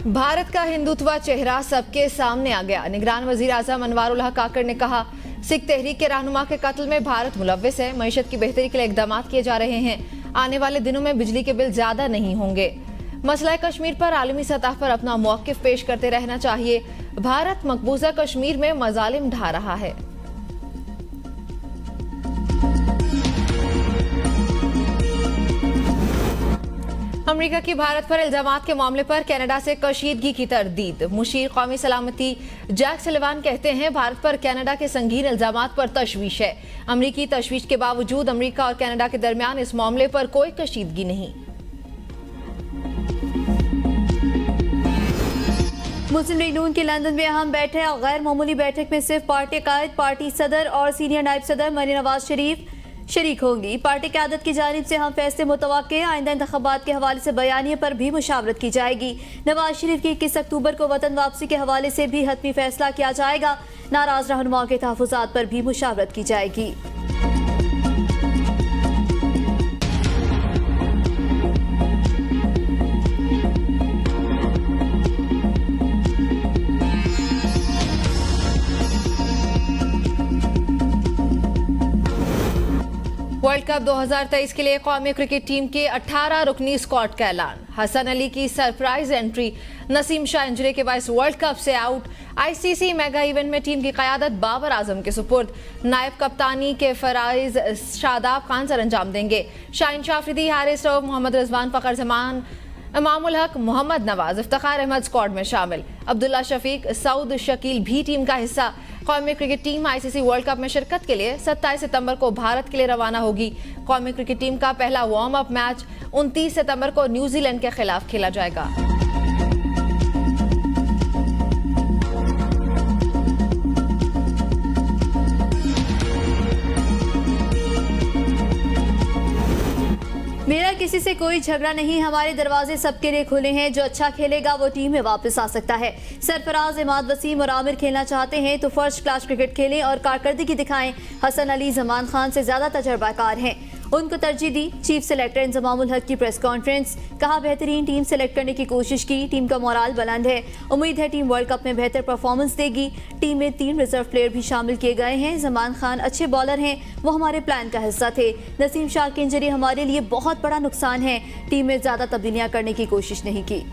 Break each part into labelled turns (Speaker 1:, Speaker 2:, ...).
Speaker 1: भारत का हिंदुत्व चेहरा सबके सामने आ गया। निगरान वजीर आजम अनवारुल हक काकड़ ने कहा, सिख तहरीक के रहनुमा के कत्ल में भारत मुलव्विस है। मईशत की बेहतरी के लिए इकदाम किए जा रहे हैं। आने वाले दिनों में बिजली के बिल ज्यादा नहीं होंगे। मसला कश्मीर पर आलमी सतह पर अपना मौक़िफ़ पेश करते रहना चाहिए। भारत मकबूजा कश्मीर में मजालिम ढा रहा है। अमेरिका की भारत पर इल्जामात के मामले पर कनाडा से कशीदगी की तरदीद। मुशीर कौमी सलामती जैक सलिवान कहते हैं, भारत पर कनाडा के संगीन इल्जामात पर तशवीश है। अमरीकी तशवीश के बावजूद अमेरिका और कनाडा के दरमियान इस मामले पर कोई कशीदगी नहीं।
Speaker 2: मुस्लिम लीग नून की लंदन में अहम बैठक। गैर मामूली बैठक में सिर्फ पार्टी कायद, पार्टी सदर और सीनियर नायब सदर मरीम नवाज शरीफ शरीक होंगी। पार्टी क़यादत की जानिब से हम फैसले मुतवक्के। आइंदा इंतखाबात के हवाले से बयानिए पर भी मुशावरत की जाएगी। नवाज शरीफ की 21 अक्टूबर को वतन वापसी के हवाले से भी हतमी फैसला किया जाएगा। नाराज रहनुमाओं के तहफ़्फ़ुज़ात पर भी मुशावरत की जाएगी।
Speaker 1: वर्ल्ड कप 2023 के लिए कौमी क्रिकेट टीम के 18 रुकनी स्क्वाड का ऐलान। हसन अली की surprise entry. Naseem Shah injury के बायस वर्ल्ड कप से आउट। आईसीसी मेगा इवेंट में टीम की क़यादत बाबर आजम के सुपुर्द। नायब कप्तानी के फराइज शादाब खान सर अंजाम देंगे। शाहीन शाफरीदी, हारिस रऊफ, मोहम्मद रिजवान, फ़खर जमान, इमामुल हक, मोहम्मद नवाज, इफ्तिखार अहमद स्क्वाड में शामिल। अब्दुल्ला शफीक, सऊद शकील भी टीम का हिस्सा। कौमी cricket team ICC world cup में शिरकत के लिए 27 सितंबर को भारत के लिए रवाना होगी। कौमी क्रिकेट टीम का पहला वार्म अप मैच 29 सितंबर को न्यूजीलैंड के खिलाफ खेला जाएगा।
Speaker 2: मेरा किसी से कोई झगड़ा नहीं, हमारे दरवाजे सबके लिए खुले हैं। जो अच्छा खेलेगा वो टीम में वापस आ सकता है। सरफराज, इमाद वसीम और आमिर खेलना चाहते हैं तो फर्स्ट क्लास क्रिकेट खेलें और कारकर्दगी दिखाएं। हसन अली जमान खान से ज्यादा तजर्बाकार हैं, उनको तरजीह दी। चीफ सेलेक्टर इंजमामुल हक की प्रेस कॉन्फ्रेंस। कहा, बेहतरीन टीम सेलेक्ट करने की कोशिश की। टीम का मोराल बुलंद है। उम्मीद है टीम वर्ल्ड कप में बेहतर परफॉर्मेंस देगी। टीम में 3 रिजर्व प्लेयर भी शामिल किए गए हैं। जमान खान अच्छे बॉलर हैं, वो हमारे प्लान का हिस्सा थे। नसीम शाह की इंजरी हमारे लिए बहुत बड़ा नुकसान है। टीम में ज्यादा तब्दीलियां करने की कोशिश नहीं की।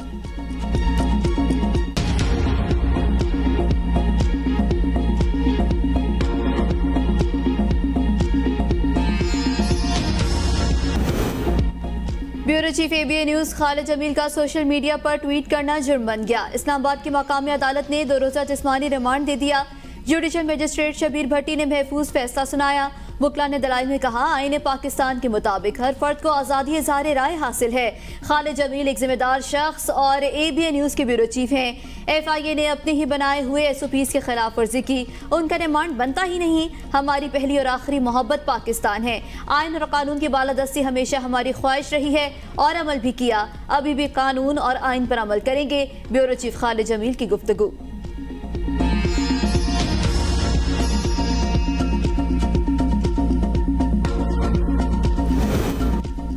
Speaker 2: Bureau chief ABA news Khalid Jamil का सोशल मीडिया पर ट्वीट करना जुर्म बन गया। इस्लामाबाद की मकामी अदालत ने 2 रोज़ा जिस्मानी रिमांड दे दिया। जुडिशल मजिस्ट्रेट शबीर भट्टी ने महफूज फैसला सुनाया। वकला ने दलाइल में कहा, आईन पाकिस्तान के मुताबिक हर फर्द को आज़ादी इज़हार राय हासिल है। खालिद जमील एक जिम्मेदार शख्स और एबीए न्यूज़ के ब्यूरो चीफ हैं। FIA ने अपने ही बनाए हुए SOPs की खिलाफ वर्जी की। उनका रिमांड बनता ही नहीं। हमारी पहली और आखिरी मोहब्बत पाकिस्तान है। आइन और कानून की बालादस्ती हमेशा हमारी ख्वाहिश रही है और अमल भी किया। अभी भी कानून और आइन पर अमल करेंगे। ब्यूरो चीफ खालिद जमील की गुफ्तगू।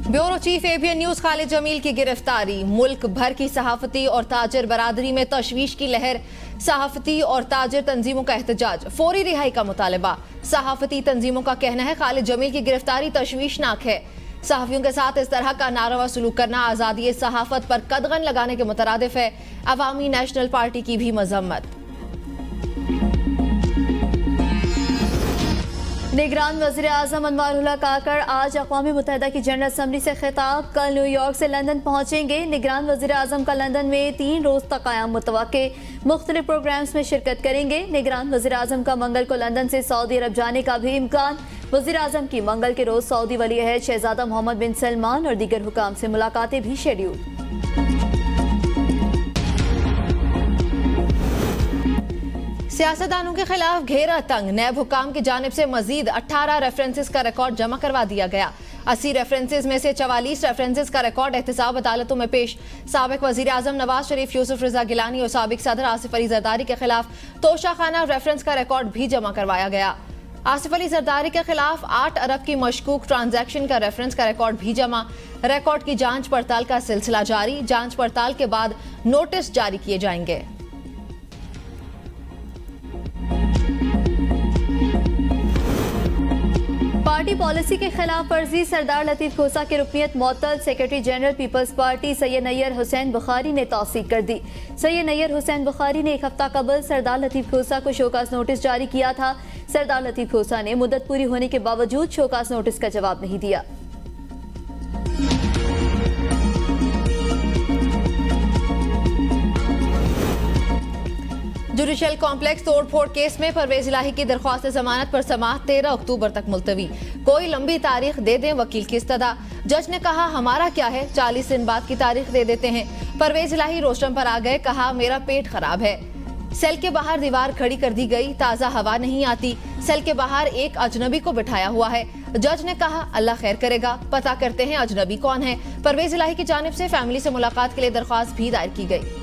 Speaker 1: Bureau chief ABN news Khalid Jamil की गिरफ्तारी। मुल्क भर की सहाफती और ताजर बरादरी में तशवीश की लहर। सहाफती और ताजर तंजीमों का एहतजाज, फौरी रिहाई का मुतालबा। सहाफती तंजीमों का कहना है, खालिद जमील की गिरफ्तारी तशवीशनाक है। सहाफियों के साथ इस तरह का नारवा सलूक करना आज़ादी सहाफत पर कदगन लगाने के मुतरादिफ है। अवामी नेशनल पार्टी की भी मजम्मत।
Speaker 2: निगरान वज़ीर आज़म अनवारुल हक काकड़ आज अक़वाम मुत्तहिदा की जनरल असम्बली से खिताब। कल न्यूयॉर्क से लंदन पहुँचेंगे। निगरान वज़ीर आज़म का लंदन में 3 रोज़ तक क़याम मुतवक्के। मुख्तलिफ प्रोग्राम्स में शिरकत करेंगे। निगरान वज़ीर आज़म का मंगल को लंदन से सऊदी अरब जाने का भी इम्कान। वज़ीर आज़म की मंगल के रोज़ सऊदी वली अहद शहज़ादा मोहम्मद बिन सलमान और दीगर हुकाम से मुलाकातें भी शेड्यूल।
Speaker 1: सियासतदानों के खिलाफ घेरा तंग। नैब हुकाम की जानिब से मजीद 18 रेफरेंसेस का रिकॉर्ड जमा करवा दिया गया। 80 रेफरेंसेस में से 44 रेफरेंसेस का रिकॉर्ड एहतसाब अदालतों में पेश। साबिक वजीर आजम नवाज शरीफ, यूसुफ रजा गिलानी और साबिक सदर आसिफ अली जरदारी के खिलाफ तोशाखाना रेफरेंस का रिकॉर्ड भी जमा करवाया गया। आसिफ अली जरदारी के खिलाफ 8 अरब की मशकूक ट्रांजैक्शन का रेफरेंस का रिकॉर्ड भी जमा। रिकॉर्ड की जांच पड़ताल का सिलसिला जारी। जांच पड़ताल के बाद नोटिस जारी किए जाएंगे।
Speaker 2: पार्टी पॉलिसी के खिलाफ वर्जी सरदार लतीफ खोसा की रुकनियत मुअत्तल। Secretary general Peoples Party Syed Nayyar Hussain Bukhari ने तौसीक कर दी। सैयद नैयर हुसैन बुखारी ने एक हफ्ता कबल सरदार लतीफ खोसा को शोकास नोटिस जारी किया था। सरदार लतीफ खोसा ने मुद्दत पूरी होने के बावजूद शोकास नोटिस का जवाब नहीं दिया।
Speaker 1: जुडिशल कॉम्प्लेक्स तोड़फोड़ केस में परवेज इलाही की दरख्वास्त जमानत पर समाअत 13 अक्टूबर तक मुलतवी। कोई लंबी तारीख दे दें, वकील की इस्तदा। जज ने कहा हमारा क्या है, 40 दिन बाद की तारीख दे देते हैं। परवेज इलाही रोस्टम पर आ गए, कहा मेरा पेट खराब है। सेल के बाहर दीवार खड़ी कर दी गई, ताज़ा हवा नहीं आती। सेल के बाहर एक अजनबी को बिठाया हुआ है। जज ने कहा अल्लाह खैर करेगा, पता करते हैं अजनबी कौन है। परवेज इलाही की जानिब से फैमिली से मुलाकात के लिए दरख्वास्त भी दायर की गई।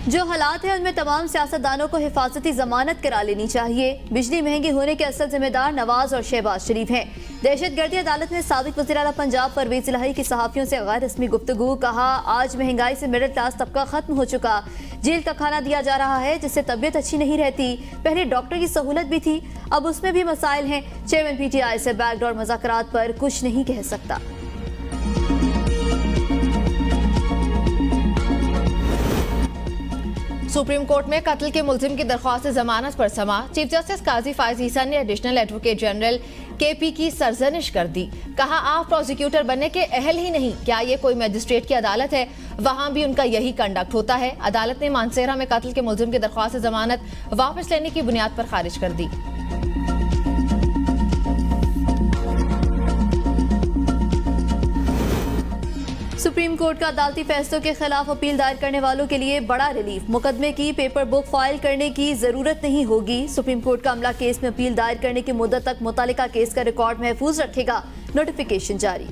Speaker 2: जो हालात है उनमें तमाम सियासतदानों को हिफाजती जमानत करा लेनी चाहिए। बिजली महंगी होने के असल जिम्मेदार नवाज और शहबाज शरीफ हैं। दहशतगर्दी अदालत में साबिक वज़ीर आला पंजाब परवेज इलाही की सहाफ़ियों से गैर रस्मी गुफ्तगू। कहा आज महंगाई से मिडिल क्लास तबका खत्म हो चुका। जेल का खाना दिया जा रहा है जिससे तबीयत अच्छी नहीं रहती। पहले डॉक्टर की सहूलत भी थी, अब उसमें भी मसाइल हैं। चेयरमैन PTI से बैकडोर मुज़ाकरात पर कुछ नहीं कह सकता।
Speaker 1: सुप्रीम कोर्ट में कत्ल के मुलजिम की दरख्वास्त जमानत पर समा। चीफ जस्टिस काजी फायज ईसा ने एडिशनल एडवोकेट जनरल KP की सरजनिश कर दी। कहा आप प्रोसिक्यूटर बनने के अहल ही नहीं, क्या ये कोई मजिस्ट्रेट की अदालत है? वहाँ भी उनका यही कंडक्ट होता है। अदालत ने मानसेरा में कत्ल के मुलजिम की दरख्वास्त जमानत वापस लेने की बुनियाद पर खारिज कर दी।
Speaker 2: सुप्रीम कोर्ट का अदालती फैसलों के खिलाफ अपील दायर करने वालों के लिए बड़ा रिलीफ। मुकदमे की पेपर बुक फाइल करने की जरूरत नहीं होगी। सुप्रीम कोर्ट का अमला केस में अपील दायर करने की मुद्दत तक मुतालिका केस का रिकॉर्ड महफूज रखेगा। नोटिफिकेशन जारी।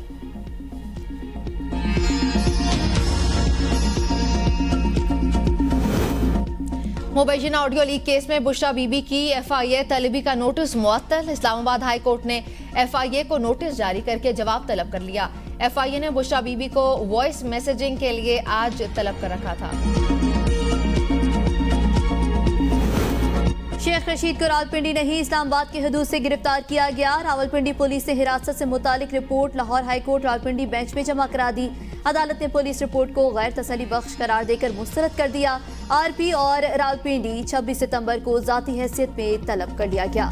Speaker 1: मुबैना ऑडियो लीक केस में बुशरा बीबी की FIA तलबी का नोटिस मुअत्तल। इस्लामाबाद हाई कोर्ट ने FIA को नोटिस जारी करके जवाब तलब कर लिया। FIA ने बुशरा बीबी को वॉइस मैसेजिंग के लिए आज तलब कर रखा था।
Speaker 2: शेख रशीद को रावलपिंडी नहीं इस्लामाबाद की हदूद से गिरफ्तार किया गया। रावलपिंडी पुलिस ने हिरासत से मुतालिक report Lahore high court Rawalpindi bench में जमा करा दी। अदालत ने पुलिस रिपोर्ट को गैर तसल्ली बख्श करार देकर मुस्तरद कर दिया। RP और रावलपिंडी 26 सितंबर को जाती हैसियत में तलब कर लिया गया।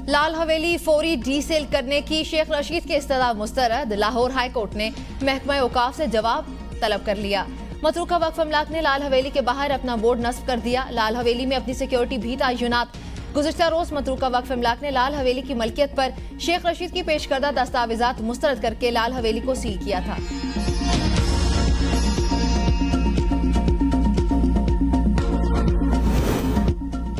Speaker 1: लाल हवेली फौरी डीसेल करने की शेख रशीद के इस्तदा मुस्तरद। लाहौर हाई कोर्ट ने महकमा औकाफ से जवाब तलब कर लिया। मतरूका वक्फ अमलाक ने लाल हवेली के बाहर अपना बोर्ड नस्ब कर दिया। लाल हवेली में अपनी सिक्योरिटी भी तयनात। गुज़िश्ता रोज मतरूका वक्फ अमलाक ने लाल हवेली की मलकियत पर शेख रशीद की पेश करदा दस्तावेजात मुस्तरद करके लाल हवेली को सील किया था।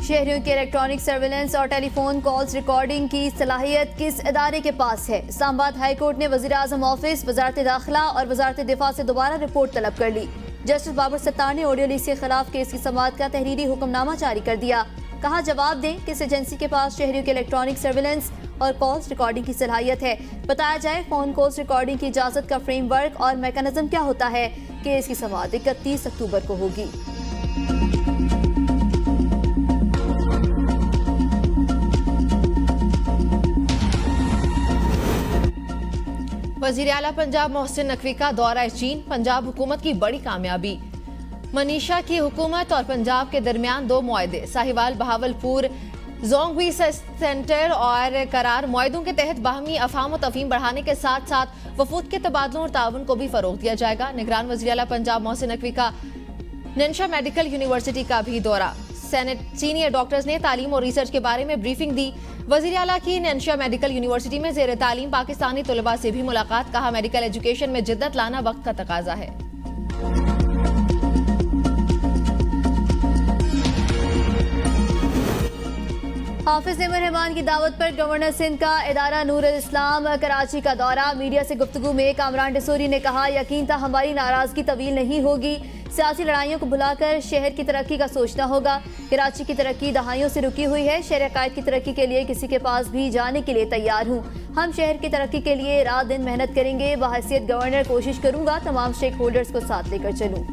Speaker 2: शहरियों के इलेक्ट्रॉनिक सर्विलेंस और टेलीफोन कॉल्स रिकॉर्डिंग की सलाहियत किस इदारे के पास है? इस्लामाबाद हाई कोर्ट ने वज़ीर आज़म ऑफिस, वज़ारत दाखिला और वज़ारत दिफा से दोबारा रिपोर्ट तलब कर ली। जस्टिस बाबर सत्तार ने ऑडियो लीक के खिलाफ केस की समाअत का तहरीरी हुक्मनामा जारी कर दिया। कहा जवाब दें किस एजेंसी के पास शहरियों के इलेक्ट्रॉनिक सर्विलेंस और कॉल्स रिकॉर्डिंग की सलाहियत है। बताया जाए फोन कॉल्स रिकॉर्डिंग की इजाजत का फ्रेमवर्क और मैकेनिज्म क्या होता है। केस की समाअत 31 अक्टूबर को होगी।
Speaker 1: वज़ीर आला पंजाब मोहसिन नकवी का दौरा चीन, पंजाब हुकूमत की बड़ी कामयाबी। मनीषा की हुकूमत और पंजाब के दरमियान 2 मुआहदे, साहिवाल बहावलपुर जोंगवी सेंटर और करार मुआहदों के तहत बाहमी अफाम और तफहीम बढ़ाने के साथ साथ वफूद के तबादलों और ताउन को भी फरोग दिया जाएगा। निगरान वज़ीर आला पंजाब मोहसिन नकवी का नैनशा मेडिकल यूनिवर्सिटी का भी दौरा। सीनियर डॉक्टर्स ने तालीम और रिसर्च के बारे में ब्रीफिंग दी। वज़ीर आला की नैनशा मेडिकल यूनिवर्सिटी में ज़ेर तालीम पाकिस्तानी तलबा से भी मुलाकात। कहा मेडिकल एजुकेशन में जिद्दत लाना वक्त का तकाजा है।
Speaker 2: हाफिज नईमुर रहमान की दावत पर गवर्नर सिंध का इदारा नूर इस्लाम कराची का दौरा। मीडिया से गुफ्तगू में कामरान डिसूरी ने कहा, यकीन था हमारी नाराजगी तवील नहीं होगी, सियासी लड़ाइयों को भुलाकर शहर की तरक्की का सोचना होगा। कराची की तरक्की दहाइयों से रुकी हुई है। शहर कायद की तरक्की के लिए किसी के पास भी जाने के लिए तैयार हूँ। हम शहर की तरक्की के लिए रात दिन मेहनत करेंगे। बहैसियत गवर्नर कोशिश करूंगा तमाम स्टेक होल्डर्स को साथ लेकर चलूँ।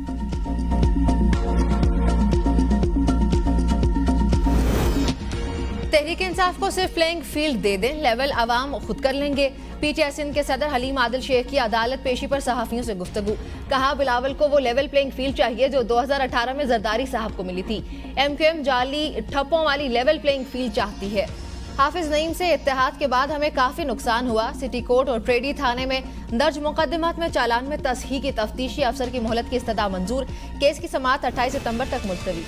Speaker 1: तहरीक इंसाफ को सिर्फ प्लेइंग फील्ड दे दें, लेवल आवाम खुद कर लेंगे। पीटीआई सिंध के सदर हलीम आदिल शेख की अदालत पेशी पर सहाफियों से गुफ्तगू। कहा, बिलावल को वो लेवल प्लेइंग फील्ड चाहिए जो 2018 में जरदारी साहब को मिली थी। एमक्यूएम जाली ठप्पों वाली लेवल प्लेइंग फील्ड चाहती है। हाफिज नईम से इत्तेहाद के बाद हमें काफी नुकसान हुआ। सिटी कोर्ट और ट्रेडी थाने में दर्ज मुकदमात में चालान में तस्हीह की तफ्तीशी अफसर की मोहलत की इस्तदा मंजूर। केस की समाअत 28 सितंबर तक मुलतवी।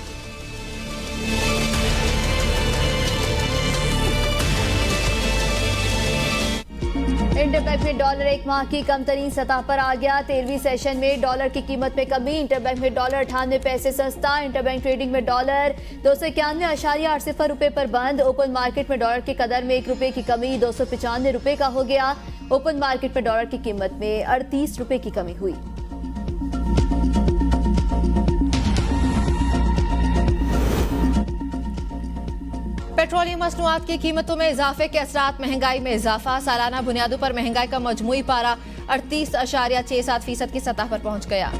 Speaker 2: इंटरबैंक में डॉलर एक माह की कम तरीन सतह पर आ गया। 13वीं सेशन में डॉलर की कीमत में कमी। इंटरबैंक में डॉलर 98 पैसे सस्ता। इंटरबैंक ट्रेडिंग में डॉलर 291.80 रुपए पर बंद। ओपन मार्केट में डॉलर की कदर में 1 रुपए की कमी 295 रुपए का हो गया। ओपन मार्केट में डॉलर की कीमत में 38 रुपए की कमी हुई।
Speaker 1: पेट्रोलियम मसनूआत की कीमतों में इजाफे के असरात, महंगाई में इजाफा। सालाना बुनियादों पर महंगाई का मजमूई पारा 38.67% की सतह पर पहुंच गया।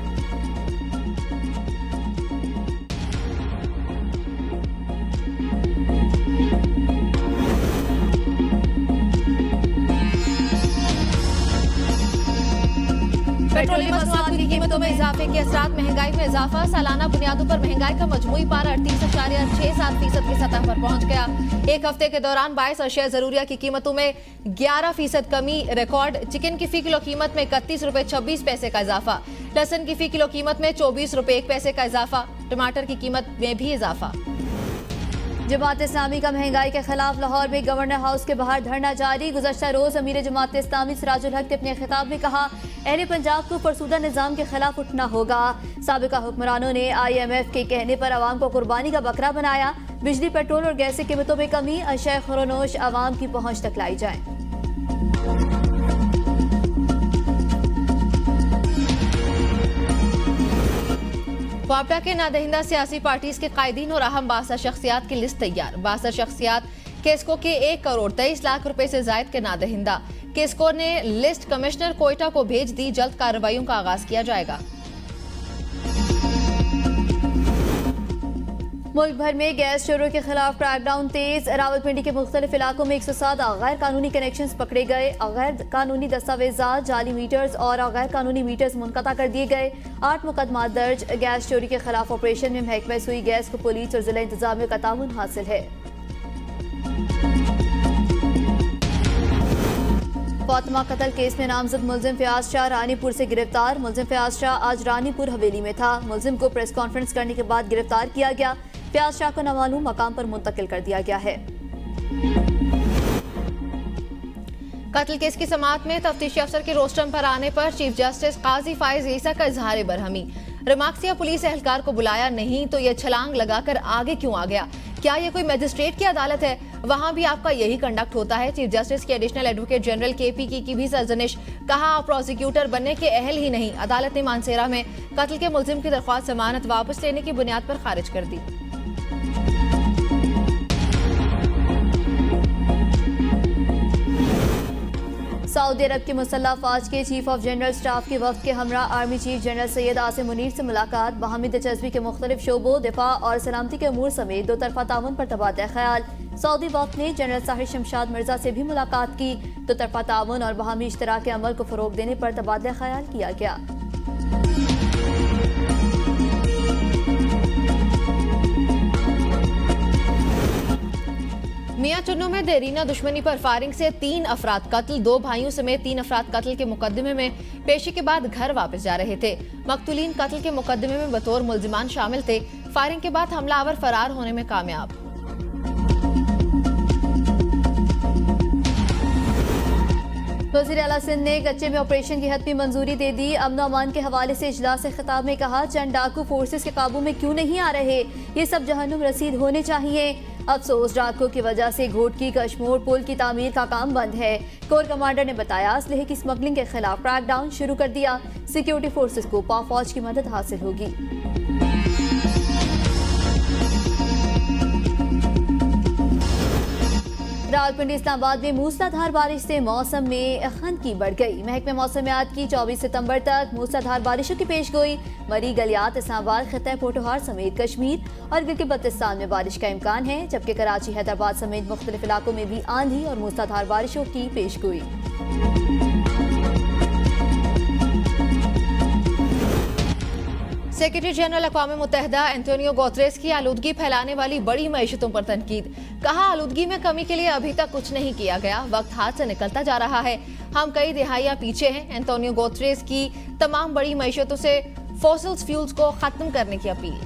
Speaker 1: पेट्रोलियम मसनूआत की कीमतों में इजाफे के असरात, महंगाई में इजाफा। सालाना बुनियादों पर महंगाई का मजमूई पारा 38.67% की सतह पर पहुंच गया। एक हफ्ते के दौरान 22 अशिया जरूरिया की कीमतों में 11% कमी रिकॉर्ड। चिकन की फी किलो कीमत में 31 रुपए 26 पैसे का इजाफा। लहसुन की फी किलो कीमत में 24 रुपए 1 पैसे का इजाफा। टमाटर की कीमत में भी इजाफा।
Speaker 2: जमात इस्लामी का महंगाई के खिलाफ लाहौर में गवर्नर हाउस के बाहर धरना जारी। गुज़श्ता रोज अमीर जमात इस्लामी सिराजुल हक ने अपने खिताब में कहा, अहले पंजाब को फरसूदा निज़ाम के खिलाफ उठना होगा। साबिका हुक्मरानों ने IMF के कहने पर आवाम को कुर्बानी का बकरा बनाया। बिजली, पेट्रोल और गैस की कीमतों में कमी, अशिया खुरोनोश आवाम की पहुंच तक लाई जाए।
Speaker 1: वापडा के नादहिंदा सियासी पार्टीज के कायदीन और अहम 62 शख्सियात की लिस्ट तैयार। 62 शख्सियात केस्को के 1 करोड़ 23 लाख रुपए से जायद के नादहिंदा। केस्को ने लिस्ट कमिश्नर कोयटा को भेज दी। जल्द कार्रवाइयों का आगाज किया जाएगा।
Speaker 2: मुल्क भर में गैस चोरों के खिलाफ क्रैकडाउन तेज। रावलपिंडी के मुख्तलिफ इलाकों में 107 गैर कानूनी कनेक्शन पकड़े गए। गैर कानूनी दस्तावेजात, जाली मीटर्स और गैर कानूनी मीटर्स मुनक़ता कर दिए गए। 8 मुकदमात दर्ज। गैस चोरी के खिलाफ ऑपरेशन में महकमा सुई गैस को पुलिस और जिला इंतजामिया का ताउन हासिल है। फातिमा कत्ल केस में नामजद मुलजिम फयाज शाह रानीपुर से गिरफ्तार। मुलजिम फयाज शाह आज रानीपुर हवेली में था। मुलजिम को प्रेस कॉन्फ्रेंस करने के बाद गिरफ्तार किया गया। फयाज शाह को नामालूम मकाम पर मुंतकिल कर दिया गया है।
Speaker 1: कत्ल केस की समाअत में तफ्तीशी अफसर के रोस्टम पर आने पर चीफ जस्टिस काजी फाइज ईसा का इजहार बरहमी। रिमार्क्सिया पुलिस एहलकार को बुलाया नहीं तो ये छलांग लगाकर आगे क्यों आ गया? क्या ये कोई मजिस्ट्रेट की अदालत है? वहां भी आपका यही कंडक्ट होता है। चीफ जस्टिस के एडिशनल एडवोकेट जनरल KP की भी सरजनिश। कहा, आप प्रोसिक्यूटर बनने के अहल ही नहीं। अदालत ने मानसेरा में कत्ल के मुलजिम की दरख्वास्त जमानत वापस लेने की बुनियाद पर खारिज कर दी।
Speaker 2: सऊदी अरब की मुसल्लह अफवाज के चीफ ऑफ जनरल स्टाफ के वफ्द के हमरा army chief general Syed Asim Munir से मुलाकात। बाहमी दिलचस्पी के मुख्तलिफ शोबों, दिफा और सलामती के अमूर समेत 2 तरफा ताउन पर तबादला ख्याल। सऊदी वफ्द ने जनरल साहिर शमशाद मिर्जा से भी मुलाकात की। 2 तरफा ताउन और बाहमी इश्तराक अमल को फरोग देने पर तबादला ख्याल किया गया।
Speaker 1: मियां चुन्नू में देरीना दुश्मनी पर फायरिंग से 3 अफराद कत्ल। 2 भाइयों समेत 3 अफराद कत्ल के मुकदमे में पेशी के बाद घर वापस जा रहे थे। मकतूलीन कत्ल के मुकदमे में बतौर मुल्जिमान शामिल थे। फायरिंग के बाद हमलावर फरार होने में कामयाब।
Speaker 2: वज़ीर आला सिंध ने कच्चे में ऑपरेशन की हतमी मंजूरी दे दी। अमन अमान के हवाले से इजलास से खिताब में कहा, चंद डाकू फोर्सेस के काबू में क्यों नहीं आ रहे? ये सब जहन्नुम रसीद होने चाहिए। अफसोस डाकू की वजह से घोटकी कश्मीर पुल की तामीर का काम बंद है। कोर कमांडर ने बताया असलहे की स्मगलिंग के खिलाफ क्रैकडाउन शुरू कर दिया। सिक्योरिटी फोर्सेस को पाक फौज की मदद हासिल होगी। रावलपिंडी इस्लामाबाद में मूसलाधार बारिश से मौसम में खनकी बढ़ गई। महकमे मौसमियात की 24 सितंबर तक मूसलाधार बारिशों की पेशगोई। मरी गलियात इस्लामाबाद खित्ता पोटोहार समेत कश्मीर और गिलगित बल्तिस्तान में बारिश का इम्कान है, जबकि कराची हैदराबाद समेत मुख्तलिफ इलाकों में भी आंधी और मूसलाधार बारिशों की पेशगोई।
Speaker 1: सेक्रेटरी जनरल अक़वाम मुत्तहिदा एंटोनियो गुतेरेस की आलूदगी फैलाने वाली बड़ी मईशतों पर तनकीद। कहा आलूदगी में कमी के लिए अभी तक कुछ नहीं किया गया, वक्त हाथ से निकलता जा रहा है, हम कई दिहाइयां पीछे हैं। एंटोनियो गुतेरेस की तमाम बड़ी मईशतों से फॉसिल फ्यूल्स को खत्म करने की अपील।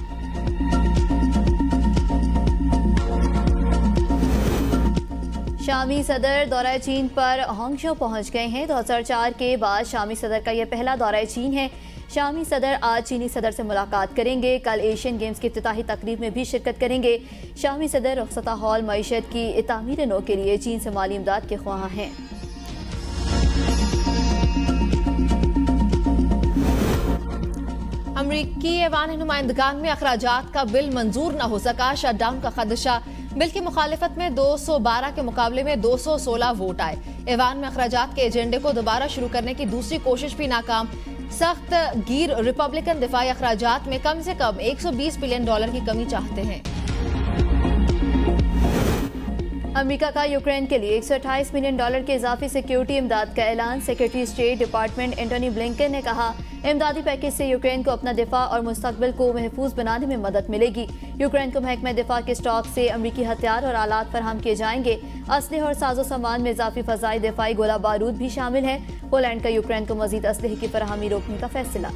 Speaker 2: शामी सदर दौरा चीन पर हांगझो पहुंच गए हैं। 2004 के बाद शामी सदर का यह पहला दौरा चीन है। शामी सदर आज चीनी सदर से मुलाकात करेंगे। कल एशियन गेम्स की इफ्तिताही तकरीब में भी शिरकत करेंगे। शामी सदर रुखसता हॉल मईशत की तामीर नौ के लिए चीन से माली इमदाद के ख्वाह हैं।
Speaker 1: अमरीकी ऐवान नुमाइंदगान में अखराजात का बिल मंजूर न हो सका, शटडाउन का खदशा। बिल की मुखालिफत में 212 के मुकाबले में 216 वोट आए। ऐवान में अखराजात के एजेंडे को दोबारा शुरू करने की दूसरी कोशिश भी नाकाम। सख्त गिर रिपब्लिकन दिफाई अखराजात में कम से कम $120 बिलियन की कमी चाहते हैं।
Speaker 2: अमेरिका का यूक्रेन के लिए $128 मिलियन के इजाफी सिक्योरिटी इमदाद का ऐलान। Secretary state department Antony Blinken ने कहा इमदादी पैकेज से यूक्रेन को अपना दिफा और मुस्तकबिल को महफूज बनाने में मदद मिलेगी। यूक्रेन को महकमा दिफा के स्टॉक से अमरीकी हथियार और आलात फराहम किए जाएंगे। असलहे और साजो सामान में इजाफी फजाई दिफाई गोला बारूद भी शामिल है। पोलैंड का यूक्रेन को मजीद असलहे की फराहमी रोकने का फैसला।